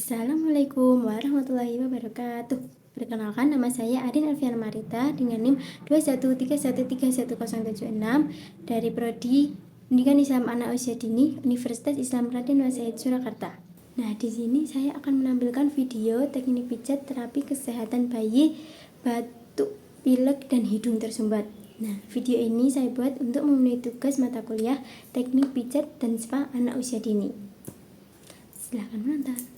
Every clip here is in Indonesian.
Assalamualaikum warahmatullahi wabarakatuh. Perkenalkan, nama saya Arin Alfiana Marita dengan NIM 213131076 dari Prodi Pendidikan Islam Anak Usia Dini Universitas Islam Raden Wasaid Surakarta. Nah, di sini saya akan menampilkan video teknik pijat terapi kesehatan bayi batuk, pilek, dan hidung tersumbat. Nah, video ini saya buat untuk memenuhi tugas mata kuliah teknik pijat dan spa anak usia dini. Silahkan menonton.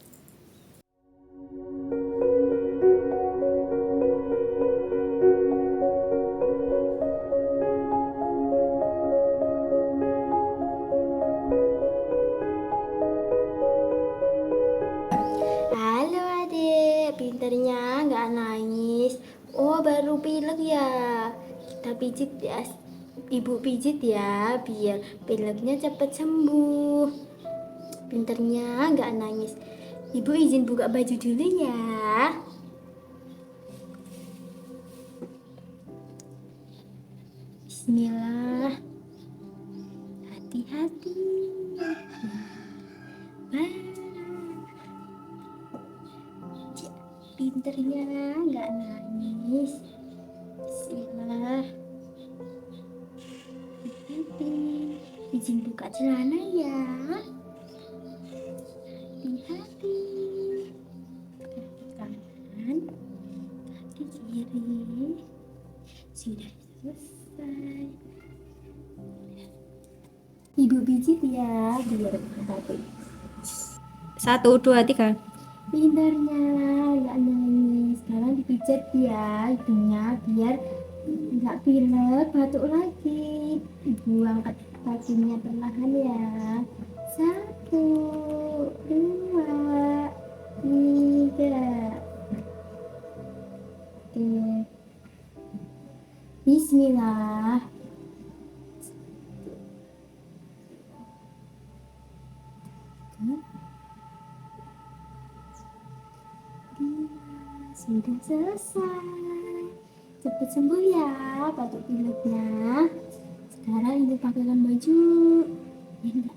Halo adek, pinternya nggak nangis. Oh, baru pilek ya. Kita pijit ya, ibu pijit ya, biar pileknya cepet sembuh. Pinternya nggak nangis. Ibu izin buka baju dulu ya. Bismillah. Hati-hati. Pinternya nggak nangis. Bismillah. Hati-hati. Izin buka celana ya. Hati-hati. Kaki kanan, kaki kiri. Sudah selesai. Ibu pijit ya, biar batuk. 1, 2, 3. Pintarnya nggak nangis. Sekarang dipijat ya hidungnya biar nggak pilek, batuk lagi. Ibu angkat kakinya perlahan ya. 1, 2, 3. Oke. Bismillah. Sudah selesai. Cepat sembuh ya batuk pileknya. Sekarang ibu pakaikan baju. Ya enggak.